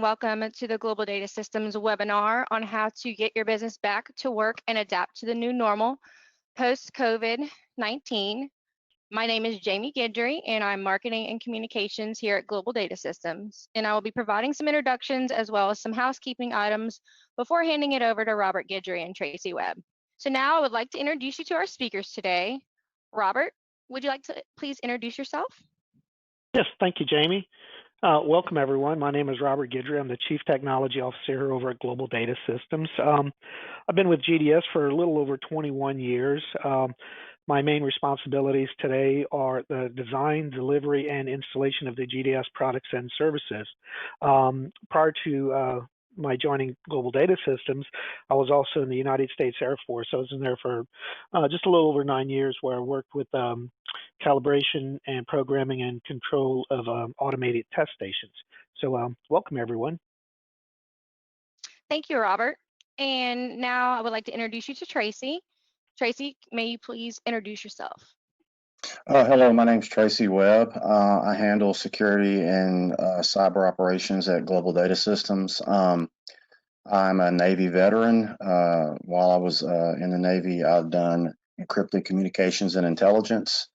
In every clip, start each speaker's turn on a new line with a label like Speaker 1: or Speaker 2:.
Speaker 1: Welcome to the Global Data Systems webinar on how to get your business back to work and adapt to the new normal post-COVID-19. My name is Jamie Guidry, and I'm Marketing and Communications here at Global Data Systems. And I will be providing some introductions as well as some housekeeping items before handing it over to Robert Guidry and Tracy Webb. So now I would like to introduce you to our speakers today. Robert, would you like to please introduce yourself?
Speaker 2: Yes, thank you, Jamie. Welcome, everyone. My name is Robert Guidry. I'm the Chief Technology Officer here over at Global Data Systems. I've been with GDS for a little over 21 years. My main responsibilities today are the design, delivery, and installation of the GDS products and services. Prior to my joining Global Data Systems, I was also in the United States Air Force. I was in there for just a little over 9 years, where I worked with calibration and programming and control of automated test stations. So welcome, everyone.
Speaker 1: Thank you, Robert. And now I would like to introduce you to Tracy. Tracy, may you please introduce yourself?
Speaker 3: Hello, my name is Tracy Webb. I handle security and cyber operations at Global Data Systems. I'm a Navy veteran. While I was in the Navy, I've done encrypted communications and intelligence.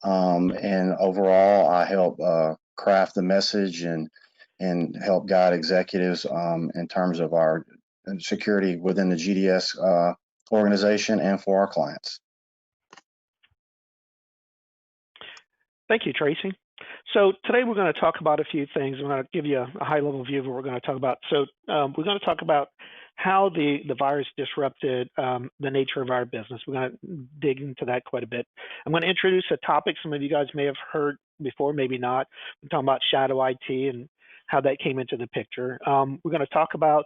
Speaker 3: And overall, I help craft the message and help guide executives in terms of our security within the GDS organization and for our clients.
Speaker 2: Thank you, Tracy. So today we're going to talk about a few things. I'm going to give you a high-level view of what we're going to talk about. So we're going to talk about how the virus disrupted the nature of our business. We're going to dig into that quite a bit. I'm going to introduce a topic some of you guys may have heard before, maybe not. We're talking about shadow IT and how that came into the picture. We're going to talk about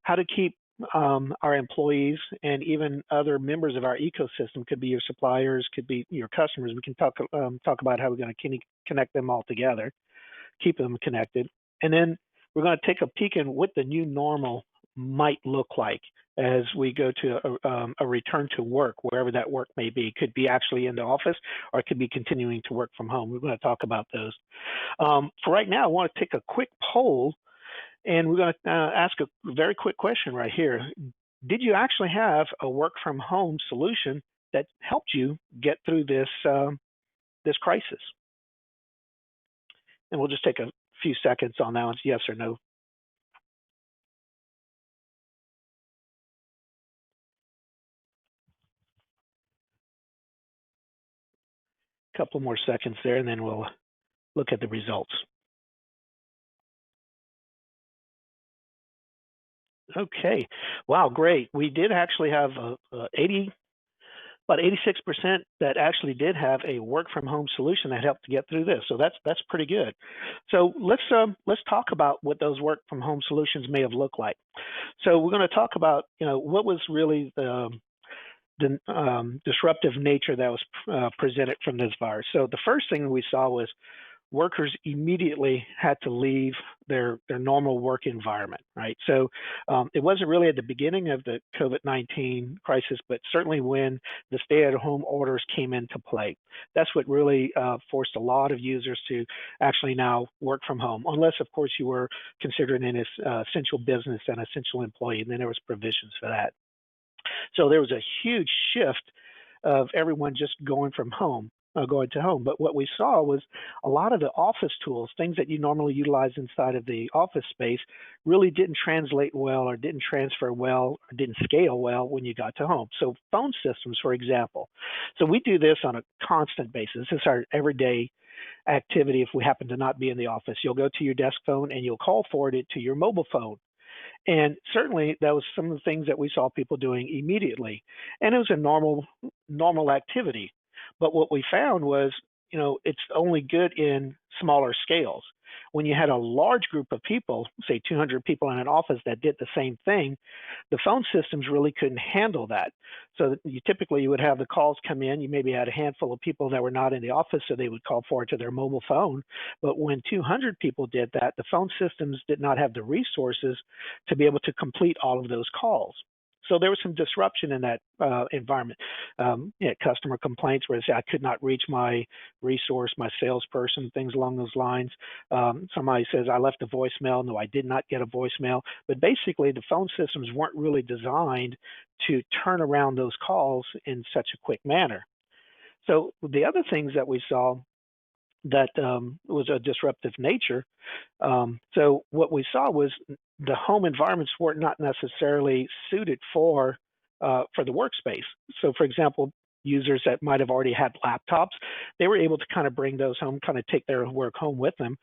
Speaker 2: how to keep our employees and even other members of our ecosystem, could be your suppliers, could be your customers. We can talk about how we're going to connect them all together, keep them connected. And then we're going to take a peek in what the new normal might look like as we go to a return to work, wherever that work may be. It could be actually in the office, or it could be continuing to work from home. We're going to talk about those. For right now, I want to take a quick poll, and we're going to ask a very quick question right here. Did you actually have a work from home solution that helped you get through this crisis? And we'll just take a few seconds on that one, yes or no. A couple more seconds there, and then we'll look at the results. Okay, wow, great. We did actually have about 86% that actually did have a work from home solution that helped to get through this. So that's pretty good. So let's talk about what those work from home solutions may have looked like. So we're going to talk about, what was really the disruptive nature that was presented from this virus. So the first thing we saw was workers immediately had to leave their normal work environment, right? So it wasn't really at the beginning of the COVID-19 crisis, but certainly when the stay-at-home orders came into play. That's what really forced a lot of users to actually now work from home, unless, of course, you were considered an essential business and essential employee, and then there was provisions for that. So there was a huge shift of everyone just going to home. But what we saw was a lot of the office tools, things that you normally utilize inside of the office space, really didn't translate well, or didn't transfer well, or didn't scale well when you got to home. So phone systems, for example. So we do this on a constant basis. It's our everyday activity. If we happen to not be in the office, you'll go to your desk phone and you'll call forward it to your mobile phone. And certainly that was some of the things that we saw people doing immediately. And it was a normal activity. But what we found was, it's only good in smaller scales. When you had a large group of people, say 200 people in an office that did the same thing, the phone systems really couldn't handle that. So you would have the calls come in. You maybe had a handful of people that were not in the office, so they would call forward to their mobile phone. But when 200 people did that, the phone systems did not have the resources to be able to complete all of those calls. So there was some disruption in that environment. Customer complaints where they say I could not reach my resource, my salesperson, things along those lines. Somebody says I left a voicemail. No, I did not get a voicemail. But basically, the phone systems weren't really designed to turn around those calls in such a quick manner. So the other things that we saw that was a disruptive nature. So what we saw was the home environments were not necessarily suited for the workspace. So, for example, users that might have already had laptops, they were able to kind of bring those home, kind of take their work home with them.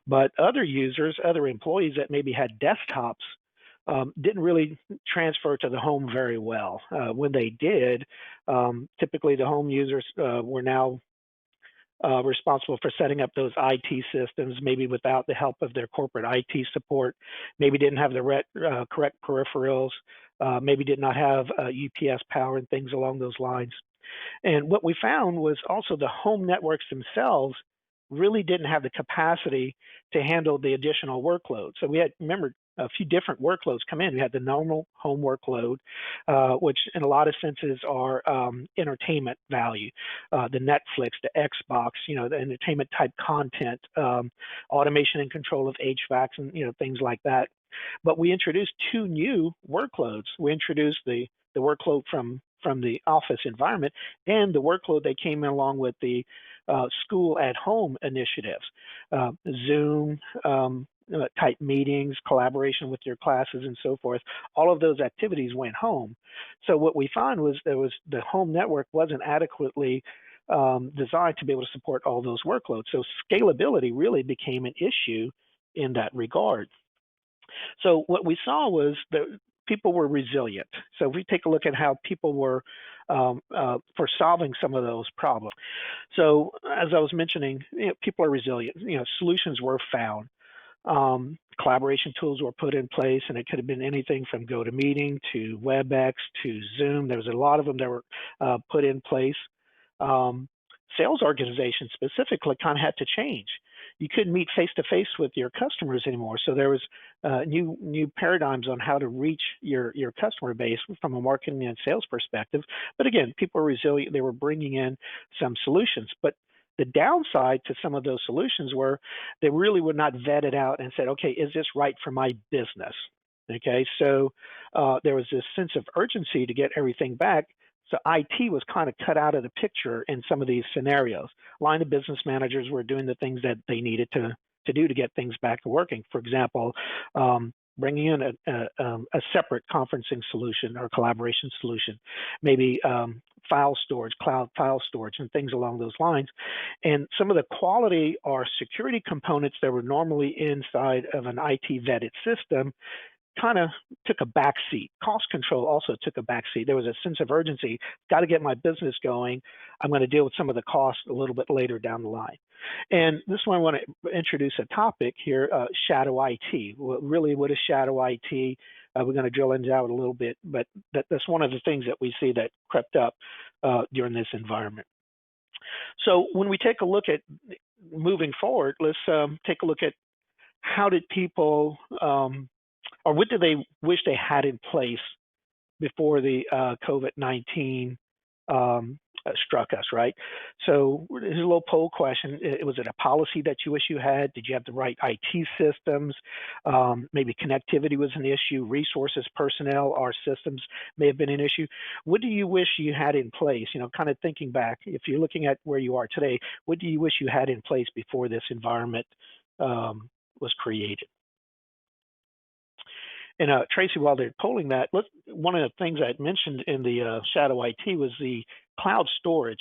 Speaker 2: But other users, other employees that maybe had desktops, didn't really transfer to the home very well. When they did, typically the home users were now responsible for setting up those IT systems, maybe without the help of their corporate IT support, maybe didn't have the correct peripherals, maybe did not have UPS power and things along those lines. And what we found was also the home networks themselves really didn't have the capacity to handle the additional workload. So we had, remember, a few different workloads come in. We had the normal home workload, which in a lot of senses are entertainment value, the Netflix, the Xbox, the entertainment type content, automation and control of HVACs and things like that. But we introduced two new workloads. We introduced the workload from the office environment and the workload that came along with the school at home initiatives, Zoom, type meetings, collaboration with your classes and so forth. All of those activities went home. So what we found was the home network wasn't adequately designed to be able to support all those workloads. So scalability really became an issue in that regard. So what we saw was that people were resilient. So if we take a look at how people were for solving some of those problems. So as I was mentioning, people are resilient. Solutions were found. Collaboration tools were put in place, and it could have been anything from GoToMeeting to WebEx to Zoom. There was a lot of them that were put in place. Sales organizations specifically kind of had to change. You couldn't meet face to face with your customers anymore, so there was new paradigms on how to reach your customer base from a marketing and sales perspective. But again, people were resilient. They were bringing in some solutions, but the downside to some of those solutions were they really were not vetted out and said, okay, is this right for my business? Okay, so there was this sense of urgency to get everything back. So IT was kind of cut out of the picture in some of these scenarios. Line of business managers were doing the things that they needed to do to get things back to working. For example, bringing in a separate conferencing solution or collaboration solution, maybe file storage, cloud file storage, and things along those lines. And some of the quality or security components that were normally inside of an IT vetted system kind of took a back seat. Cost control also took a back seat. There was a sense of urgency. Got to get my business going. I'm going to deal with some of the costs a little bit later down the line. And this one I want to introduce a topic here, shadow IT. What is shadow IT? We're going to drill into that a little bit, but that's one of the things that we see that crept up during this environment. So when we take a look at moving forward, let's take a look at how did people or what do they wish they had in place before the COVID-19 struck us, right? So here's a little poll question. Was it a policy that you wish you had? Did you have the right IT systems? Maybe connectivity was an issue. Resources, personnel, or systems may have been an issue. What do you wish you had in place? Kind of thinking back, if you're looking at where you are today, what do you wish you had in place before this environment was created? And Tracy, while they're polling that, one of the things I had mentioned in the shadow IT was the cloud storage.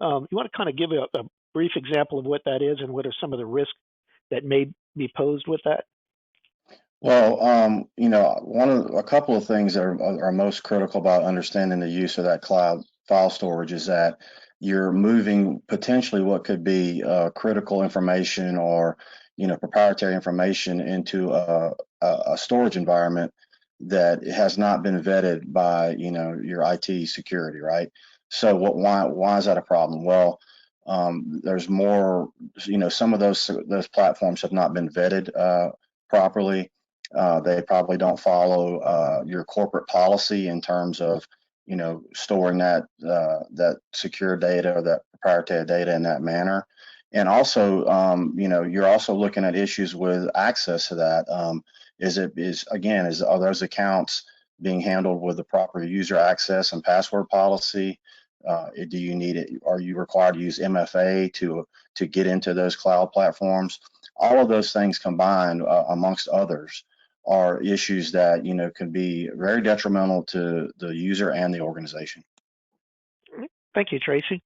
Speaker 2: You want to kind of give a brief example of what that is and what are some of the risks that may be posed with that?
Speaker 3: Well, a couple of things that are most critical about understanding the use of that cloud file storage is that you're moving potentially what could be critical information or proprietary information into a storage environment that has not been vetted by your IT security, right? So why is that a problem? Well, there's more, some of those platforms have not been vetted properly. They probably don't follow your corporate policy in terms of, storing that secure data or that proprietary data in that manner. And also, you're also looking at issues with access to that. Are those accounts being handled with the proper user access and password policy? Do you need it? Are you required to use MFA to get into those cloud platforms? All of those things combined, amongst others, are issues that can be very detrimental to the user and the organization.
Speaker 2: Thank you, Tracy.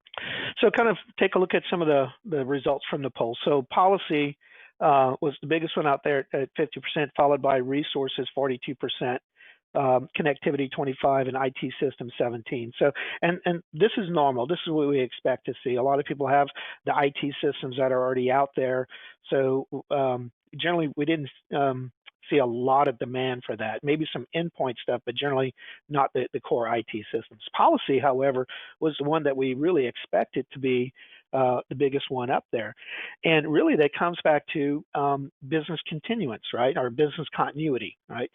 Speaker 2: So kind of take a look at some of the results from the poll. So policy was the biggest one out there at 50%, followed by resources 42%, connectivity 25%, and IT systems 17%. So and this is normal. This is what we expect to see. A lot of people have the IT systems that are already out there. So generally we didn't see a lot of demand for that. Maybe some endpoint stuff, but generally not the core IT systems. Policy, however, was the one that we really expected to be the biggest one up there. And really that comes back to business continuance, right? Or business continuity, right?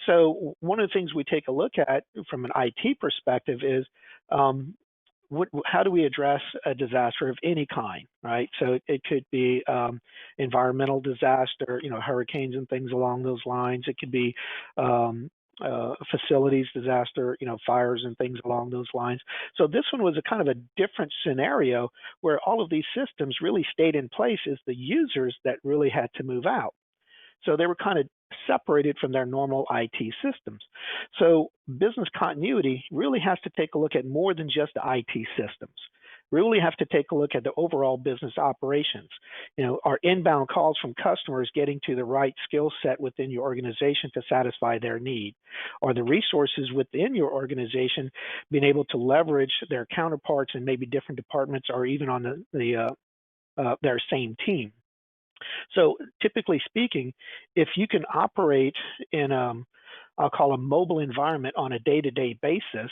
Speaker 2: So one of the things we take a look at from an IT perspective is how do we address a disaster of any kind, right? So it could be environmental disaster, hurricanes and things along those lines. It could be facilities disaster, fires and things along those lines. So this one was a kind of a different scenario where all of these systems really stayed in place as the users that really had to move out. So they were kind of separated from their normal IT systems. So business continuity really has to take a look at more than just the IT systems. We really have to take a look at the overall business operations. Are inbound calls from customers getting to the right skill set within your organization to satisfy their need? Are the resources within your organization being able to leverage their counterparts in maybe different departments or even on their same team? So typically speaking, if you can operate in I'll call a mobile environment on a day-to-day basis,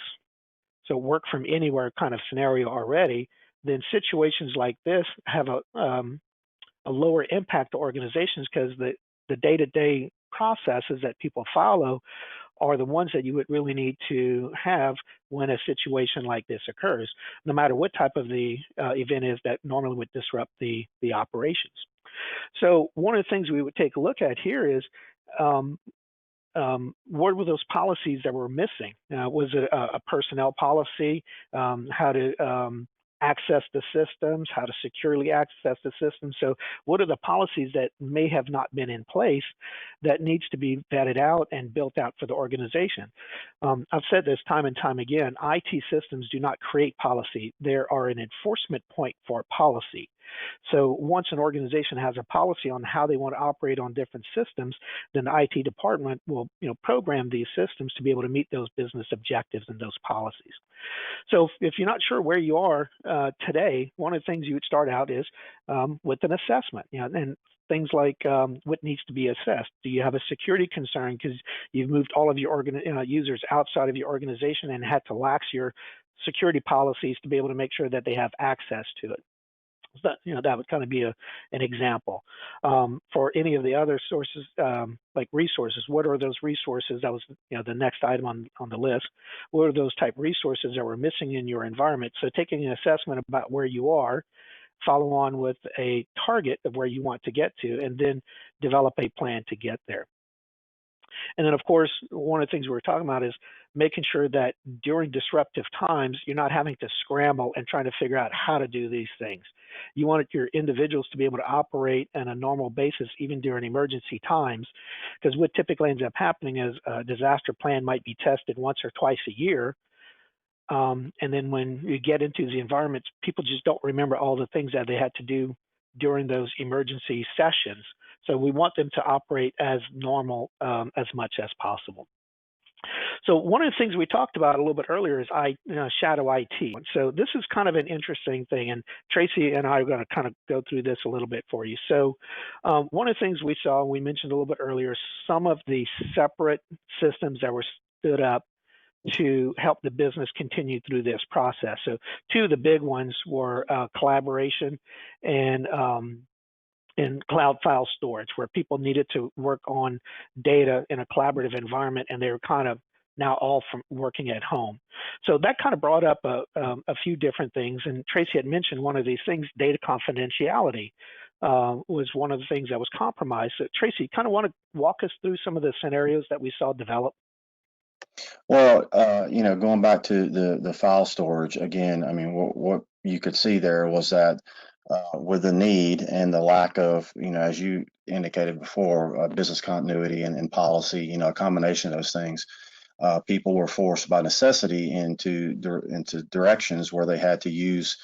Speaker 2: so work from anywhere kind of scenario already, then situations like this have a lower impact to organizations because the day-to-day processes that people follow are the ones that you would really need to have when a situation like this occurs, no matter what type of the event is that normally would disrupt the operations. So one of the things we would take a look at here is what were those policies that were missing? Was it a personnel policy, how to access the systems, how to securely access the system? So what are the policies that may have not been in place that needs to be vetted out and built out for the organization? I've said this time and time again, IT systems do not create policy. They are an enforcement point for policy. So once an organization has a policy on how they want to operate on different systems, then the IT department will program these systems to be able to meet those business objectives and those policies. So if you're not sure where you are today, one of the things you would start out is with an assessment, and things like what needs to be assessed. Do you have a security concern because you've moved all of your users outside of your organization and had to lax your security policies to be able to make sure that they have access to it? That would kind of be an example. For any of the other sources, like resources, what are those resources? That was the next item on the list. What are those type resources that were missing in your environment? So taking an assessment about where you are, follow on with a target of where you want to get to, and then develop a plan to get there. And then, of course, one of the things we were talking about is making sure that during disruptive times, you're not having to scramble and trying to figure out how to do these things. You want your individuals to be able to operate on a normal basis, even during emergency times, because what typically ends up happening is a disaster plan might be tested once or twice a year. And then when you get into the environments, people just don't remember all the things that they had to do during those emergency sessions. So we want them to operate as normal as much as possible. So one of the things we talked about a little bit earlier is shadow IT. So this is kind of an interesting thing, and Tracy and I are going to kind of go through this a little bit for you. So one of the things we saw, we mentioned a little bit earlier, some of the separate systems that were stood up to help the business continue through this process. So two of the big ones were collaboration and in cloud file storage, where people needed to work on data in a collaborative environment, and they were kind of now all from working at home. So that kind of brought up a few different things. And Tracy had mentioned one of these things, data confidentiality, was one of the things that was compromised. So Tracy, kind of want to walk us through some of the scenarios that we saw develop?
Speaker 3: Well, going back to the file storage again, I mean, what you could see there was that with the need and the lack of, as you indicated before, business continuity and policy, a combination of those things, people were forced by necessity into directions where they had to use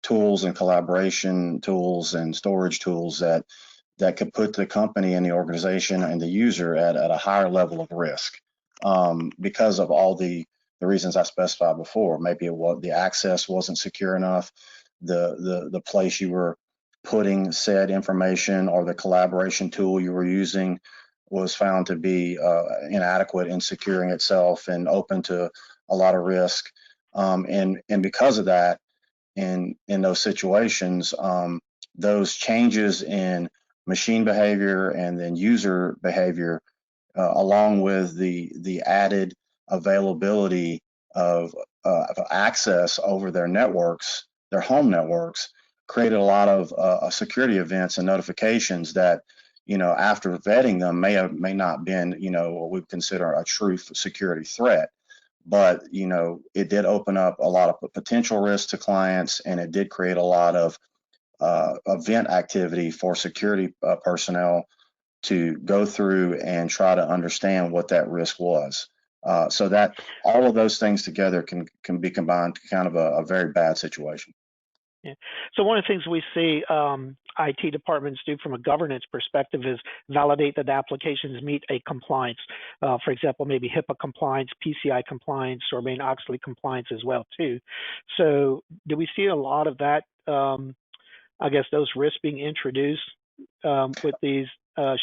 Speaker 3: tools and collaboration tools and storage tools that could put the company and the organization and the user at a higher level of risk, because of all the reasons I specified before. Maybe the access wasn't secure enough, the place you were putting said information or the collaboration tool you were using was found to be inadequate in securing itself and open to a lot of risk. And because of that, in those situations, those changes in machine behavior and then user behavior, along with the added availability of access over their networks, their home networks, created a lot of security events and notifications that, after vetting them, may not been, what we consider a true security threat. But it did open up a lot of potential risks to clients, and it did create a lot of event activity for security personnel to go through and try to understand what that risk was. So that all of those things together can be combined to kind of a very bad situation.
Speaker 2: Yeah. So one of the things we see IT departments do from a governance perspective is validate that the applications meet a compliance. For example, maybe HIPAA compliance, PCI compliance, or Sarbanes-Oxley compliance as well too. So do we see a lot of that? I guess those risks being introduced with these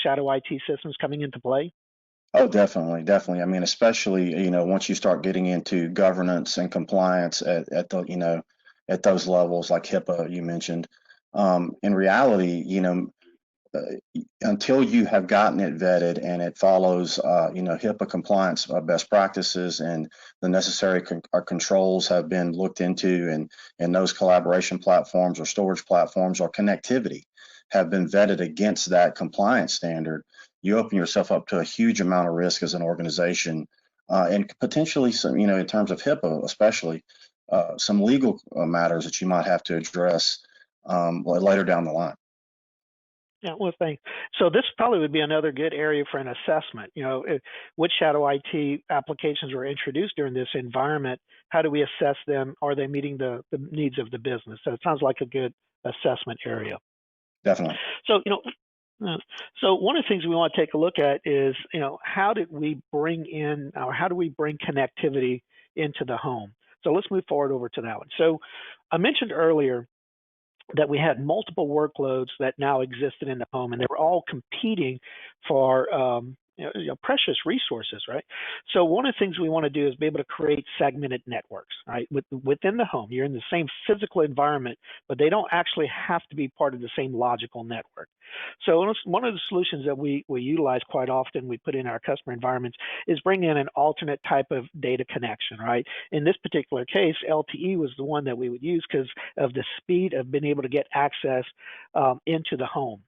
Speaker 2: shadow IT systems coming into play?
Speaker 3: Oh, definitely, definitely. I mean, especially, once you start getting into governance and compliance at the, at those levels like HIPAA you mentioned. In reality, uh, until you have gotten it vetted and it follows, HIPAA compliance best practices, and the necessary controls have been looked into, and those collaboration platforms or storage platforms or connectivity have been vetted against that compliance standard, you open yourself up to a huge amount of risk as an organization, and potentially some, in terms of HIPAA, especially some legal matters that you might have to address later down the line.
Speaker 2: Yeah, well, thanks. So this probably would be another good area for an assessment. Which shadow IT applications were introduced during this environment? How do we assess them? Are they meeting the needs of the business? So it sounds like a good assessment area.
Speaker 3: Definitely.
Speaker 2: So, so one of the things we want to take a look at is, how did we bring in, or how do we bring connectivity into the home? So let's move forward over to that one. So I mentioned earlier that we had multiple workloads that now existed in the home, and they were all competing for precious resources, right? So one of the things we want to do is be able to create segmented networks, right? Within the home, you're in the same physical environment, but they don't actually have to be part of the same logical network. So one of the solutions that we utilize quite often, we put in our customer environments, is bring in an alternate type of data connection, right? In this particular case, LTE was the one that we would use because of the speed of being able to get access into the home.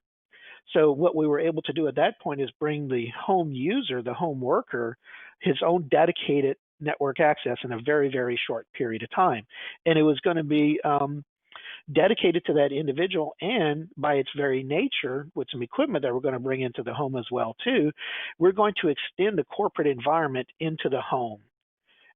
Speaker 2: So what we were able to do at that point is bring the home user, the home worker, his own dedicated network access in a very, very short period of time. And it was going to be dedicated to that individual, and by its very nature, with some equipment that we're going to bring into the home as well too, we're going to extend the corporate environment into the home.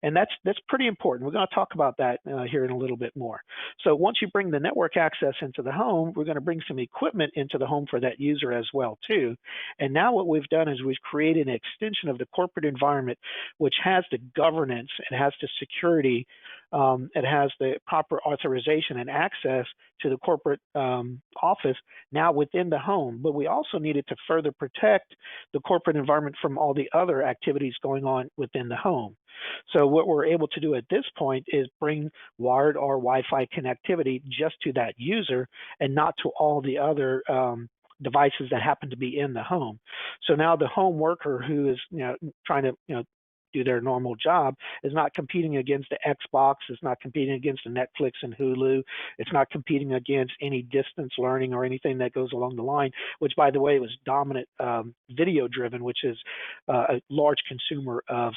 Speaker 2: And that's pretty important. We're going to talk about that here in a little bit more. So once you bring the network access into the home, we're going to bring some equipment into the home for that user as well too. And now what we've done is we've created an extension of the corporate environment, which has the governance, it has the security, it has the proper authorization and access to the corporate office now within the home. But we also needed to further protect the corporate environment from all the other activities going on within the home. So what we're able to do at this point is bring wired or Wi-Fi connectivity just to that user and not to all the other devices that happen to be in the home. So now the home worker who is trying to do their normal job is not competing against the Xbox, it's not competing against the Netflix and Hulu, it's not competing against any distance learning or anything that goes along the line, which by the way was dominant video driven, which is a large consumer of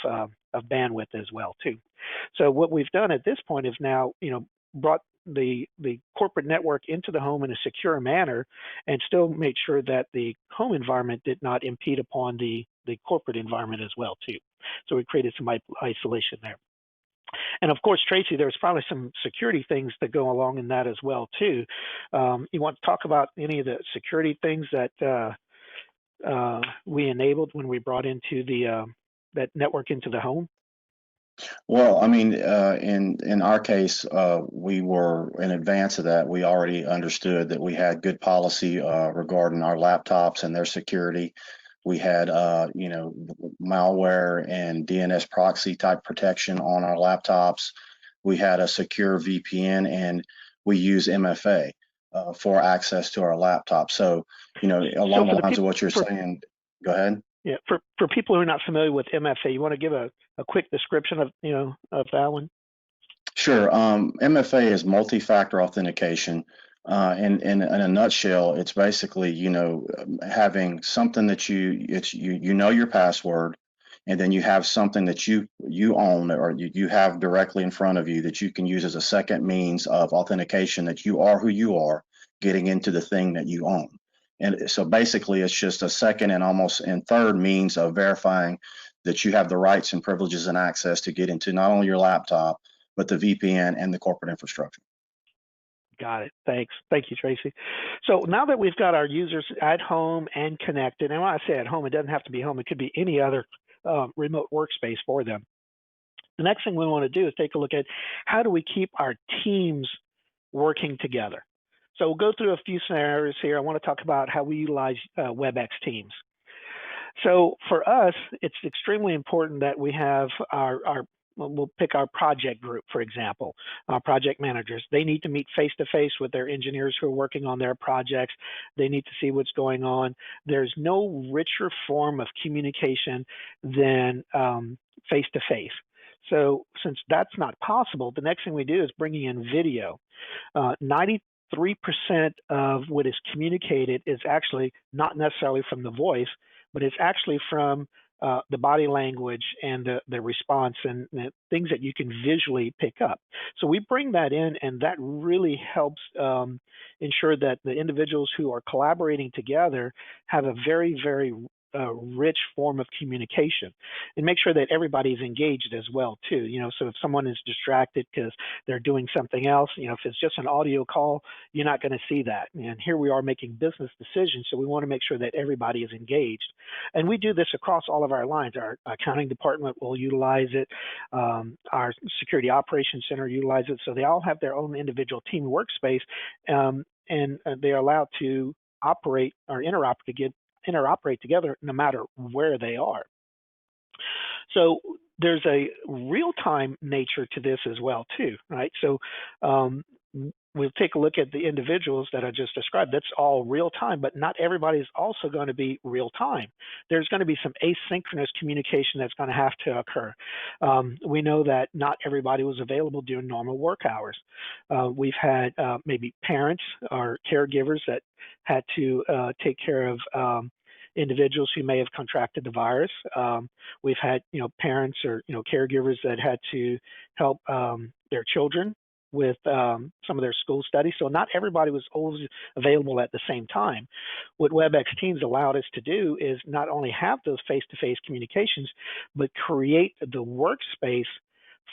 Speaker 2: bandwidth as well too. So what we've done at this point is now brought the corporate network into the home in a secure manner and still made sure that the home environment did not impede upon the corporate environment as well too. So we created some isolation there. And of course, Tracy, there's probably some security things that go along in that as well too. You want to talk about any of the security things that we enabled when we brought into that network into the home?
Speaker 3: Well, I mean, in our case, we were in advance of that. We already understood that we had good policy regarding our laptops and their security. We had, malware and DNS proxy type protection on our laptops. We had a secure VPN, and we use MFA for access to our laptop. So, along the lines of what you're saying, go ahead.
Speaker 2: Yeah, for people who are not familiar with MFA, you want to give a quick description of of that one?
Speaker 3: Sure. MFA is multi-factor authentication. In a nutshell, it's basically, having something that you know your password, and then you have something that you own or you have directly in front of you that you can use as a second means of authentication that you are who you are, getting into the thing that you own. And so basically, it's just a second and third means of verifying that you have the rights and privileges and access to get into not only your laptop, but the VPN and the corporate infrastructure.
Speaker 2: Got it. Thanks. Thank you, Tracy. So now that we've got our users at home and connected, and when I say at home, it doesn't have to be home, it could be any other remote workspace for them. The next thing we want to do is take a look at how do we keep our teams working together. So we'll go through a few scenarios here. I want to talk about how we utilize WebEx Teams. So for us, it's extremely important that we have we'll pick our project group, for example, project managers. They need to meet face-to-face with their engineers who are working on their projects. They need to see what's going on. There's no richer form of communication than face-to-face. So since that's not possible, the next thing we do is bringing in video. 93% of what is communicated is actually not necessarily from the voice, but it's actually from the body language and the response and the things that you can visually pick up. So we bring that in, and that really helps ensure that the individuals who are collaborating together have a very, very rich form of communication, and make sure that everybody's engaged as well too. So if someone is distracted because they're doing something else, if it's just an audio call, you're not going to see that. And here we are making business decisions, so we want to make sure that everybody is engaged. And we do this across all of our lines. Our accounting department will utilize it. Our security operations center utilize it. So they all have their own individual team workspace, and they're allowed to operate or interoperate together no matter where they are. So there's a real-time nature to this as well too, right? So we'll take a look at the individuals that I just described. That's all real time, but not everybody is also going to be real time. There's going to be some asynchronous communication that's going to have to occur. We know that not everybody was available during normal work hours. We've had maybe parents or caregivers that had to take care of individuals who may have contracted the virus. We've had, parents or, caregivers that had to help their children with some of their school studies. So not everybody was always available at the same time. What WebEx Teams allowed us to do is not only have those face-to-face communications, but create the workspace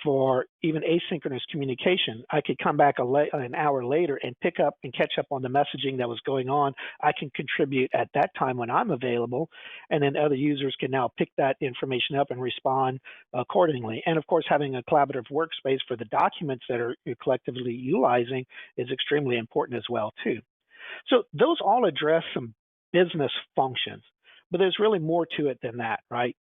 Speaker 2: for even asynchronous communication. I could come back an hour later and pick up and catch up on the messaging that was going on. I can contribute at that time when I'm available, and then other users can now pick that information up and respond accordingly. And of course, having a collaborative workspace for the documents that are collectively utilizing is extremely important as well too. So those all address some business functions, but there's really more to it than that, right?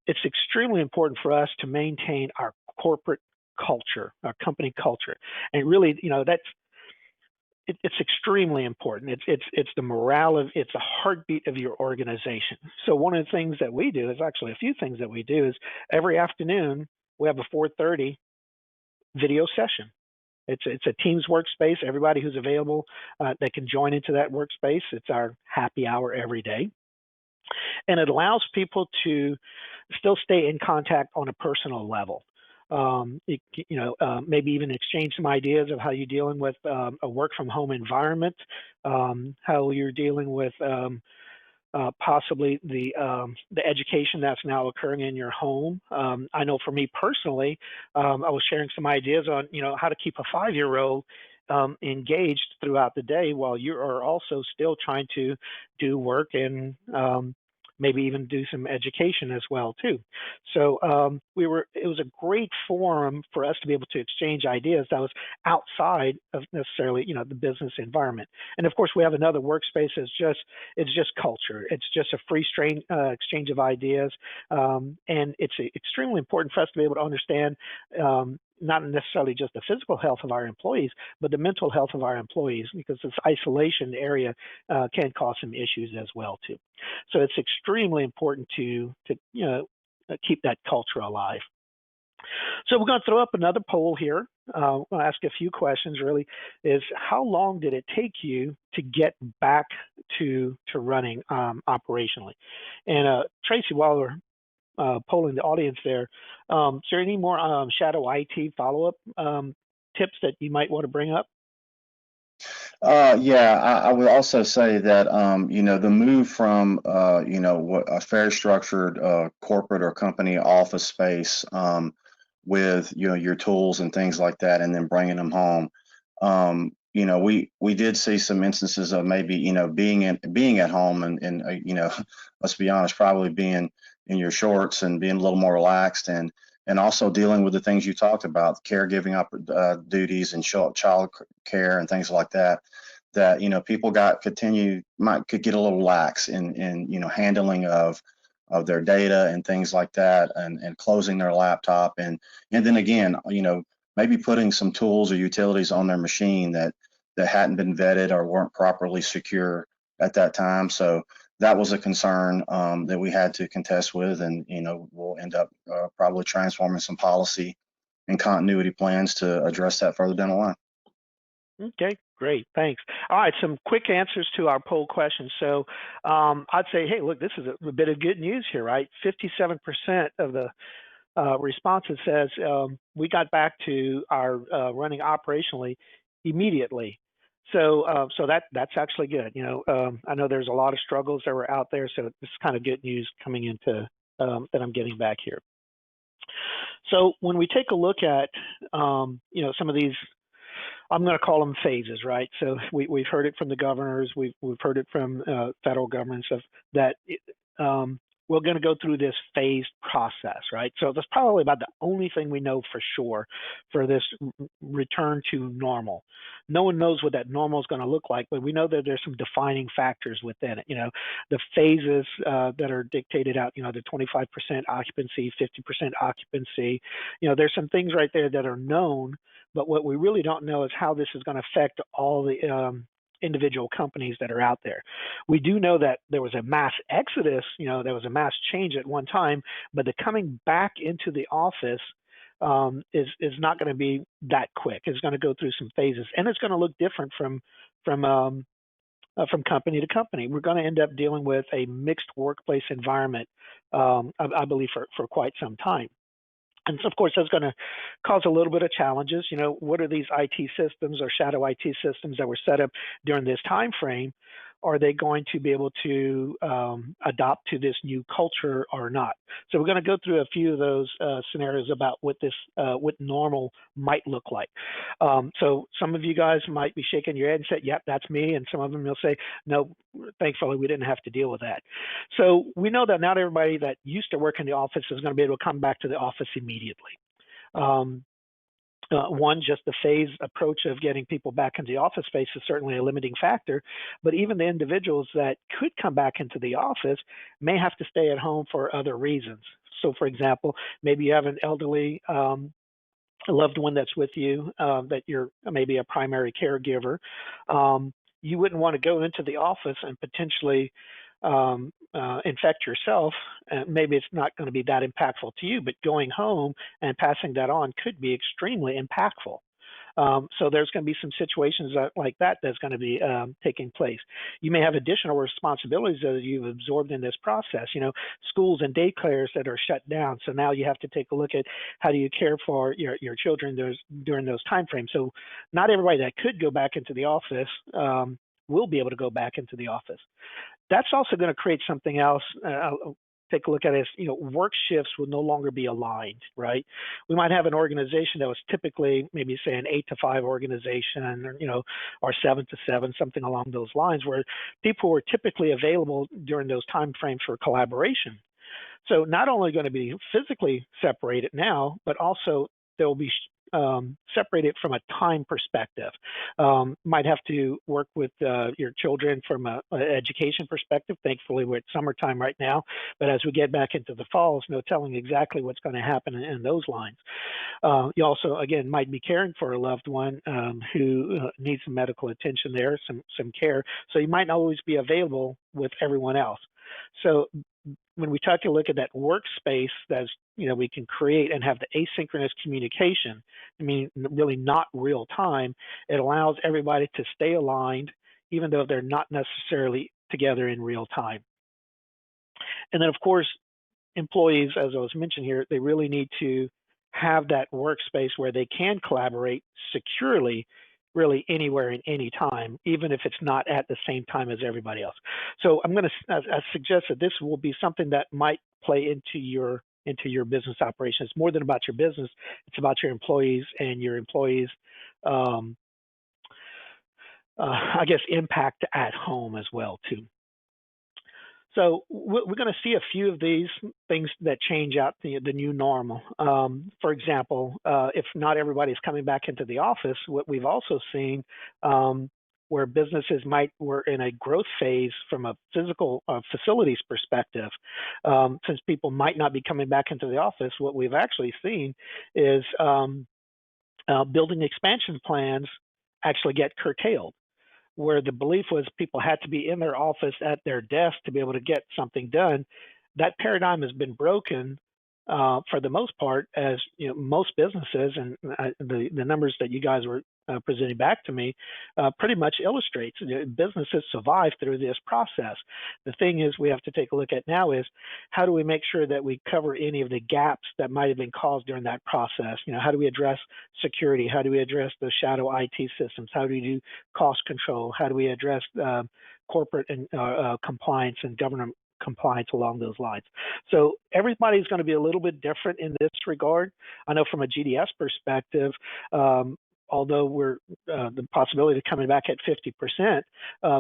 Speaker 2: It's extremely important for us to maintain our corporate culture, our company culture. And really, it's extremely important. It's the morale of, it's the heartbeat of your organization. So one of the things that we do is actually a few things that we do is every afternoon we have a 4:30 video session. It's a Teams workspace. Everybody who's available that can join into that workspace. It's our happy hour every day, and it allows people to still stay in contact on a personal level. Maybe even exchange some ideas of how you're dealing with a work from home environment, how you're dealing with possibly the education that's now occurring in your home. I know for me personally, I was sharing some ideas on how to keep a 5-year-old engaged throughout the day while you are also still trying to do work and maybe even do some education as well too. So it was a great forum for us to be able to exchange ideas that was outside of necessarily the business environment. And of course we have another workspace that's just culture. It's just a free exchange of ideas, and it's extremely important for us to be able to understand not necessarily just the physical health of our employees, but the mental health of our employees, because this isolation area can cause some issues as well too. So it's extremely important to keep that culture alive. So we're going to throw up another poll here. I'll ask a few questions. Really, is how long did it take you to get back to running operationally? And Tracy, while we're polling the audience there, is there any more shadow IT follow-up tips that you might want to bring up?
Speaker 3: Yeah, I would also say that the move from a fair structured corporate or company office space with your tools and things like that, and then bringing them home. We did see some instances of maybe being at home and let's be honest, probably being in your shorts and being a little more relaxed and also dealing with the things you talked about, caregiving duties and child care and things like that. That people could get a little lax in handling of their data and things like that, and closing their laptop, and then again maybe putting some tools or utilities on their machine that hadn't been vetted or weren't properly secure at that time. So that was a concern that we had to contest with, and we'll end up probably transforming some policy and continuity plans to address that further down the line.
Speaker 2: Okay, great, thanks. All right, some quick answers to our poll questions. So I'd say, hey, look, this is a bit of good news here, right? 57% of the responses says we got back to our running operationally immediately. So that's actually good. I know there's a lot of struggles that were out there, so this is kind of good news coming into that I'm getting back here. So when we take a look at some of these, I'm going to call them phases, right? So we've heard it from the governors, we've heard it from federal government stuff that we're going to go through this phased process, right? So that's probably about the only thing we know for sure for this return to normal. No one knows what that normal is going to look like, but we know that there's some defining factors within it. The phases that are dictated out, the 25% occupancy, 50% occupancy, there's some things right there that are known, but what we really don't know is how this is going to affect all the individual companies that are out there. We do know that there was a mass exodus, there was a mass change at one time, but the coming back into the office is not going to be that quick. It's going to go through some phases, and it's going to look different from company to company. We're going to end up dealing with a mixed workplace environment, I believe, for quite some time. And so, of course, that's going to cause a little bit of challenges. What are these IT systems or shadow IT systems that were set up during this time frame? Are they going to be able to adopt to this new culture or not? So we're going to go through a few of those scenarios about what normal might look like. So some of you guys might be shaking your head and say, yep, that's me. And some of them will say, no, thankfully, we didn't have to deal with that. So we know that not everybody that used to work in the office is going to be able to come back to the office immediately. One, just the phased approach of getting people back into the office space is certainly a limiting factor, but even the individuals that could come back into the office may have to stay at home for other reasons. So for example, maybe you have an elderly a loved one that's with you, that you're maybe a primary caregiver, you wouldn't want to go into the office and potentially infect yourself. Maybe it's not going to be that impactful to you, but going home and passing that on could be extremely impactful. So there's going to be some situations like that that's going to be taking place. You may have additional responsibilities that you've absorbed in this process. You know, schools and daycares that are shut down. So now you have to take a look at how do you care for your children during those time frames. So not everybody that could go back into the office will be able to go back into the office. That's also going to create something else. I'll take a look at it. You know, work shifts will no longer be aligned, right? We might have an organization that was typically maybe say an 8 to 5 organization, or 7 to 7, something along those lines, where people were typically available during those time frames for collaboration. So not only going to be physically separated now, but also they'll be separated from a time perspective. Might have to work with your children from an education perspective. Thankfully, we're at summertime right now, but as we get back into the fall, there's no telling exactly what's going to happen in those lines. You also, again, might be caring for a loved one who needs some medical attention there, some care. So you might not always be available with everyone else. So when we take a look at that workspace that's, we can create and have the asynchronous communication, I mean, really not real time, it allows everybody to stay aligned, even though they're not necessarily together in real time. And then, of course, employees, as I was mentioning here, they really need to have that workspace where they can collaborate securely, really anywhere and any time, even if it's not at the same time as everybody else. So I'm going to suggest that this will be something that might play into your business operations. It's more than about your business; it's about your employees and your employees. I guess impact at home as well too. So we're going to see a few of these things that change out the new normal. For example, if not everybody's coming back into the office, what we've also seen where businesses were in a growth phase from a physical facilities perspective, since people might not be coming back into the office, what we've actually seen is building expansion plans actually get curtailed, where the belief was people had to be in their office at their desk to be able to get something done. That paradigm has been broken for the most part, as most businesses, and the numbers that you guys were presenting back to me pretty much illustrates businesses survive through this process. The thing is we have to take a look at now is how do we make sure that we cover any of the gaps that might have been caused during that process? How do we address security? How do we address the shadow IT systems? How do we do cost control? How do we address corporate and compliance and government compliance along those lines? So everybody's going to be a little bit different in this regard. I know from a GDS perspective, although we're the possibility of coming back at 50%,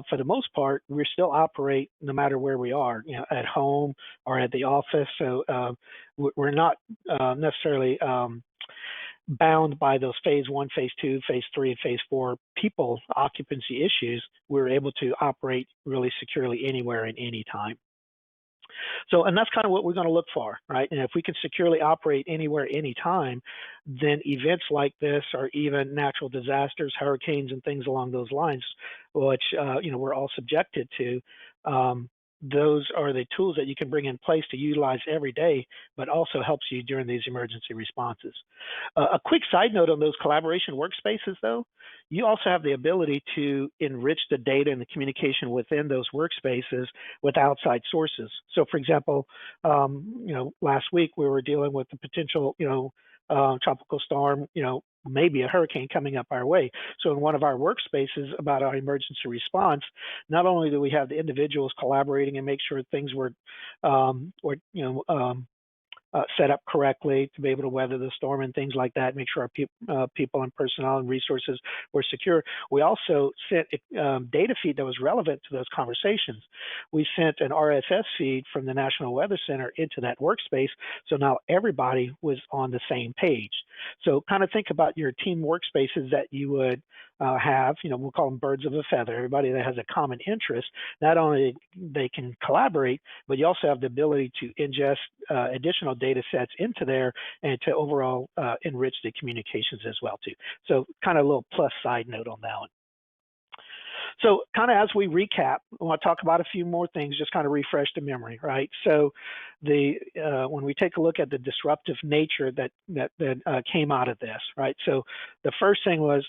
Speaker 2: for the most part, we still operate no matter where we are, at home or at the office. So we're not necessarily bound by those phase 1, phase 2, phase 3, and phase 4 people occupancy issues. We're able to operate really securely anywhere and any time. So, and that's kind of what we're going to look for, right? And if we can securely operate anywhere, anytime, then events like this, or even natural disasters, hurricanes, and things along those lines, which we're all subjected to, those are the tools that you can bring in place to utilize every day, but also helps you during these emergency responses. A quick side note on those collaboration workspaces, though, you also have the ability to enrich the data and the communication within those workspaces with outside sources. So, for example, last week we were dealing with the potential, tropical storm, maybe a hurricane coming up our way. So in one of our workspaces about our emergency response, not only do we have the individuals collaborating and make sure things were set up correctly to be able to weather the storm and things like that, make sure our people and personnel and resources were secure. We also sent a data feed that was relevant to those conversations. We sent an RSS feed from the National Weather Center into that workspace, so now everybody was on the same page. So kind of think about your team workspaces that you would have, we'll call them birds of a feather, everybody that has a common interest. Not only they can collaborate, but you also have the ability to ingest additional data sets into there and to overall enrich the communications as well too. So kind of a little plus side note on that one. So kind of as we recap, I want to talk about a few more things, just kind of refresh the memory, right? So when we take a look at the disruptive nature that came out of this, right? So the first thing was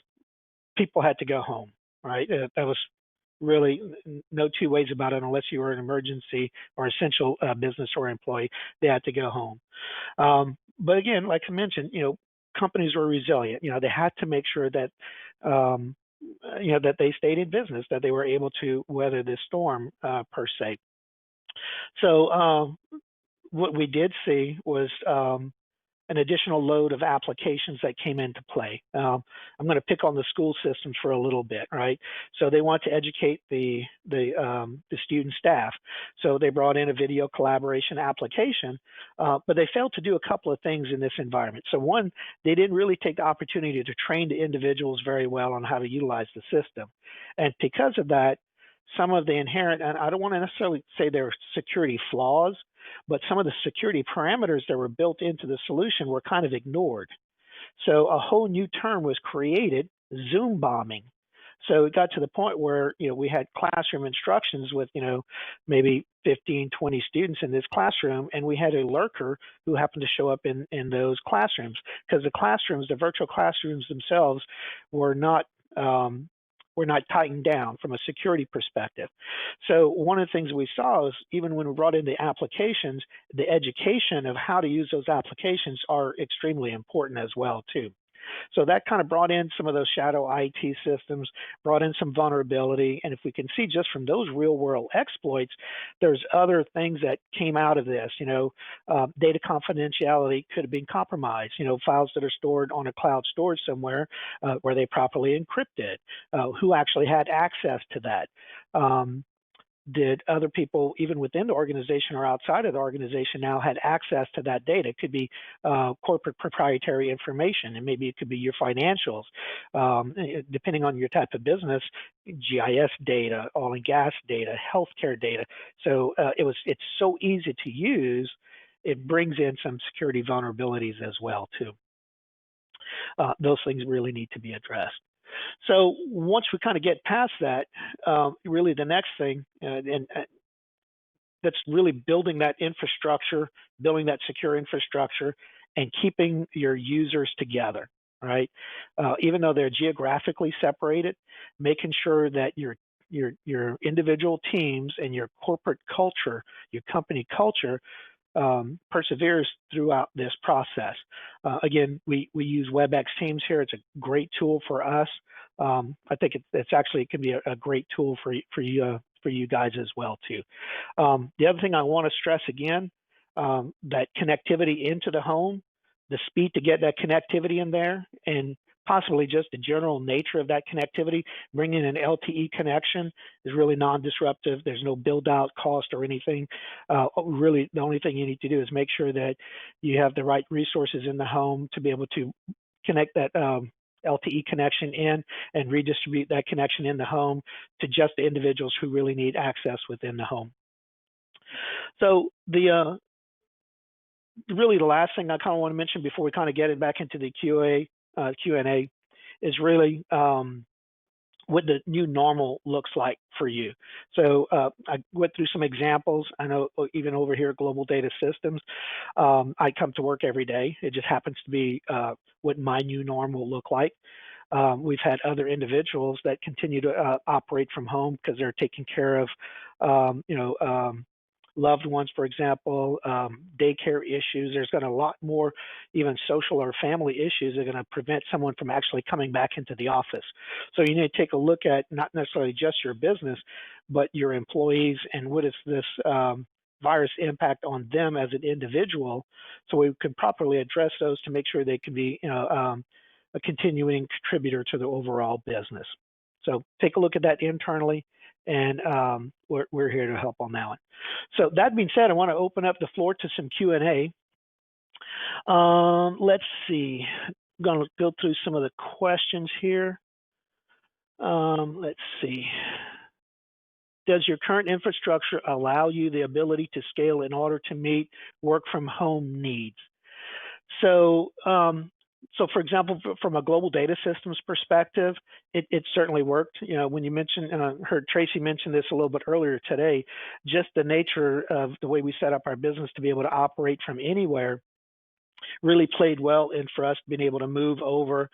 Speaker 2: people had to go home, right? That was really no two ways about it, unless you were an emergency or essential business or employee, they had to go home. But again, like I mentioned, companies were resilient. They had to make sure that that they stayed in business, that they were able to weather this storm per se. So what we did see was an additional load of applications that came into play. I'm going to pick on the school systems for a little bit, right? So they want to educate the student staff. So they brought in a video collaboration application, but they failed to do a couple of things in this environment. So one, they didn't really take the opportunity to train the individuals very well on how to utilize the system. And because of that, some of the inherent, and I don't want to necessarily say they're security flaws, but some of the security parameters that were built into the solution were kind of ignored. So a whole new term was created, Zoom bombing. So it got to the point where, we had classroom instructions with, maybe 15, 20 students in this classroom, and we had a lurker who happened to show up in those classrooms, because the virtual classrooms themselves were not tightened down from a security perspective. So one of the things we saw is, even when we brought in the applications, the education of how to use those applications are extremely important as well too. So that kind of brought in some of those shadow IT systems, brought in some vulnerability. And if we can see just from those real world exploits, there's other things that came out of this. Data confidentiality could have been compromised. Files that are stored on a cloud storage somewhere, were they properly encrypted? Who actually had access to that? Did other people, even within the organization or outside of the organization, now had access to that data? It could be corporate proprietary information, and maybe it could be your financials, depending on your type of business, GIS data, oil and gas data, healthcare data. So it's so easy to use. It brings in some security vulnerabilities as well too. Those things really need to be addressed. So once we kind of get past that, really the next thing, and that's really building that infrastructure, building that secure infrastructure, and keeping your users together, right? Even though they're geographically separated, making sure that your individual teams and your corporate culture, your company culture, perseveres throughout this process. Again, we use WebEx Teams here. It's a great tool for us. I think it can be a great tool for you guys as well too. The other thing I want to stress again, that connectivity into the home, the speed to get that connectivity in there, and possibly just the general nature of that connectivity. Bringing an LTE connection is really non-disruptive. There's no build-out cost or anything. Really, the only thing you need to do is make sure that you have the right resources in the home to be able to connect that LTE connection in and redistribute that connection in the home to just the individuals who really need access within the home. So really the last thing I kind of want to mention before we kind of get it back into the Q&A is really what the new normal looks like for you. So I went through some examples. I know even over here at Global Data Systems, I come to work every day. It just happens to be what my new normal look like. We've had other individuals that continue to operate from home because they're taking care of, loved ones, for example, daycare issues. There's going to a lot more even social or family issues that are going to prevent someone from actually coming back into the office. So you need to take a look at not necessarily just your business, but your employees and what is this virus impact on them as an individual, so we can properly address those to make sure they can be a continuing contributor to the overall business. So take a look at that internally, and we're here to help on that one. So that being said, I want to open up the floor to some Q&A. Let's see. I'm going to go through some of the questions here. Let's see. Does your current infrastructure allow you the ability to scale in order to meet work from home needs? So, so for example, from a global data systems perspective, it certainly worked. You know, when you mentioned, and I heard Tracy mention this a little bit earlier today, just the nature of the way we set up our business to be able to operate from anywhere really played well in for us being able to move over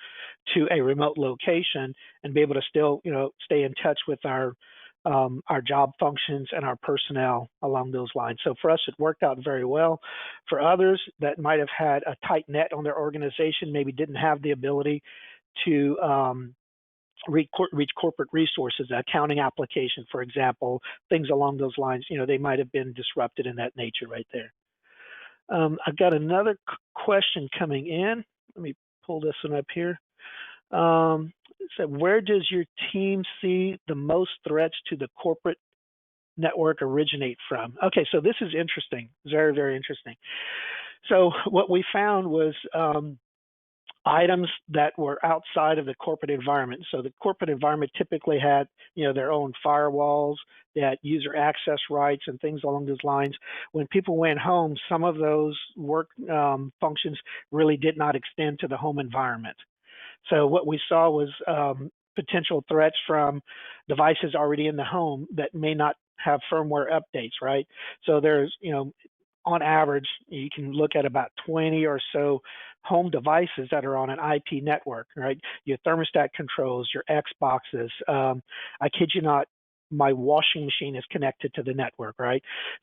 Speaker 2: to a remote location and be able to still, you know, stay in touch with our job functions and our personnel along those lines. So for us, it worked out very well. For others that might have had a tight net on their organization, maybe didn't have the ability to reach corporate resources, accounting application, for example, things along those lines, you know, they might have been disrupted in that nature right there. I've got another question coming in. Let me pull this one up here. So where does your team see the most threats to the corporate network originate from? Okay, so this is interesting, very, very interesting. So what we found was items that were outside of the corporate environment. So the corporate environment typically had, you know, their own firewalls, they had user access rights and things along those lines. When people went home, some of those work functions really did not extend to the home environment. So what we saw was potential threats from devices already in the home that may not have firmware updates, right? So there's, you know, on average, you can look at about 20 or so home devices that are on an IP network, right? Your thermostat controls, your Xboxes. I kid you not, my washing machine is connected to the network, right?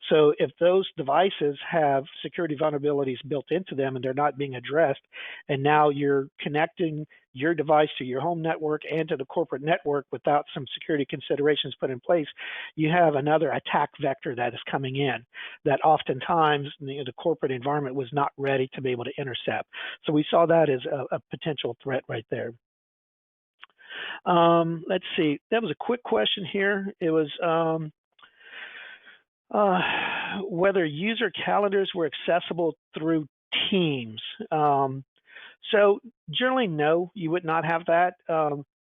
Speaker 2: So if those devices have security vulnerabilities built into them and they're not being addressed, and now you're connecting your device to your home network and to the corporate network without some security considerations put in place, you have another attack vector that is coming in that oftentimes the corporate environment was not ready to be able to intercept. So we saw that as a potential threat right there. Let's see. That was a quick question here. It was whether user calendars were accessible through Teams. So generally, no, you would not have that.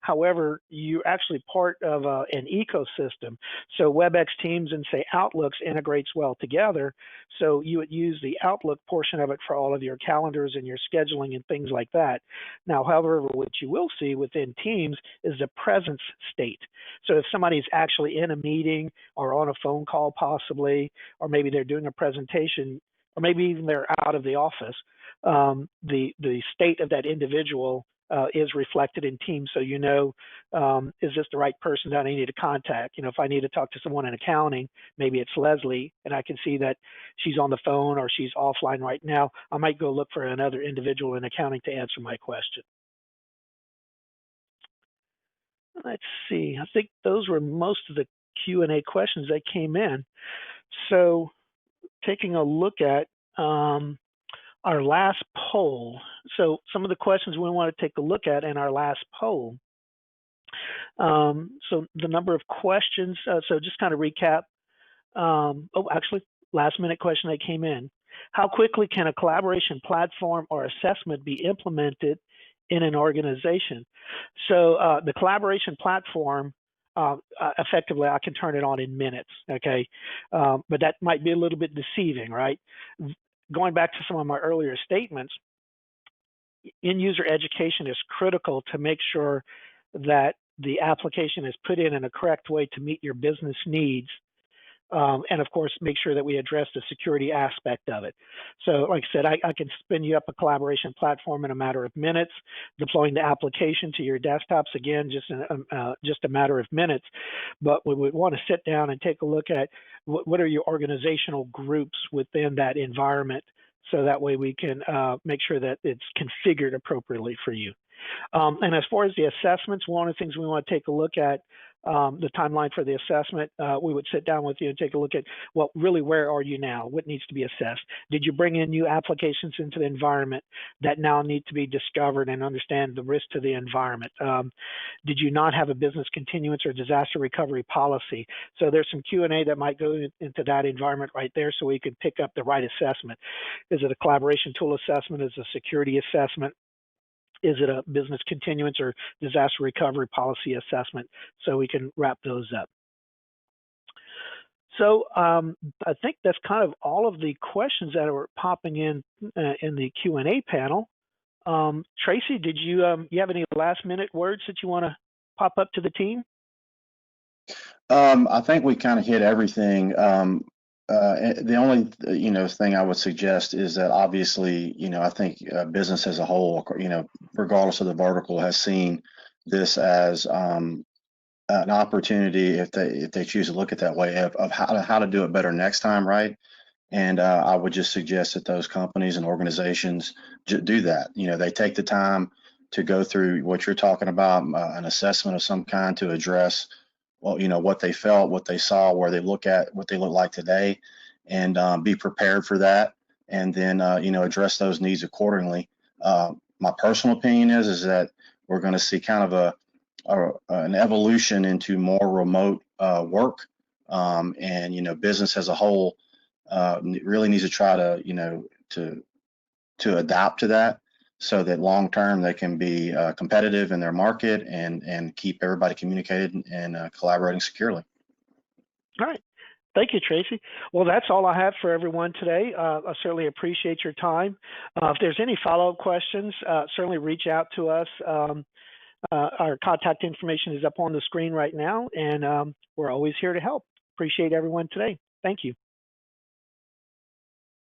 Speaker 2: However, you're actually part of an ecosystem. So WebEx Teams and say Outlooks integrates well together. So you would use the Outlook portion of it for all of your calendars and your scheduling and things like that. Now, however, what you will see within Teams is the presence state. So if somebody's actually in a meeting or on a phone call possibly, or maybe they're doing a presentation, or maybe even they're out of the office, the state of that individual is reflected in Teams, so you know, is this the right person that I need to contact? You know, if I need to talk to someone in accounting, maybe it's Leslie, and I can see that she's on the phone or she's offline right now. I might go look for another individual in accounting to answer my question. Let's see. I think those were most of the Q&A questions that came in. So taking a look at our last poll. So some of the questions we want to take a look at in our last poll. So the number of questions, so just kind of recap. Actually, last minute question that came in. How quickly can a collaboration platform or assessment be implemented in an organization? So the collaboration platform, effectively, I can turn it on in minutes, okay? But that might be a little bit deceiving, right? Going back to some of my earlier statements, in-user education is critical to make sure that the application is put in a correct way to meet your business needs. And of course, make sure that we address the security aspect of it. So like I said, I can spin you up a collaboration platform in a matter of minutes, deploying the application to your desktops, again, just a matter of minutes. But we would want to sit down and take a look at what are your organizational groups within that environment, so that way we can make sure that it's configured appropriately for you. And as far as the assessments, one of the things we want to take a look at, the timeline for the assessment, we would sit down with you and take a look at, well, really, where are you now? What needs to be assessed? Did you bring in new applications into the environment that now need to be discovered and understand the risk to the environment? Did you not have a business continuance or disaster recovery policy? So there's some Q&A that might go into that environment right there, so we can pick up the right assessment. Is it a collaboration tool assessment? Is it a security assessment? is it a business continuance or disaster recovery policy assessment? So we can wrap those up. So I think that's kind of all of the questions that are popping in the Q&A panel. Tracy, did you have any last minute words that you want to pop up to the team?
Speaker 3: I think we kind of hit everything. The only thing I would suggest is that obviously I think business as a whole, regardless of the vertical, has seen this as an opportunity, if they choose to look at that way, of how to do it better next time, right? And I would just suggest that those companies and organizations do that. They take the time to go through what you're talking about, an assessment of some kind to address, well, what they felt, what they saw, where they look at what they look like today, and be prepared for that, and then address those needs accordingly. My personal opinion is that we're going to see kind of an evolution into more remote work, and business as a whole really needs to try to adapt to that, so that long term they can be competitive in their market and keep everybody communicated and collaborating securely.
Speaker 2: All right. Thank you, Tracy. Well, that's all I have for everyone today. I certainly appreciate your time. If there's any follow-up questions, certainly reach out to us. Our contact information is up on the screen right now, and we're always here to help. Appreciate everyone today. Thank you.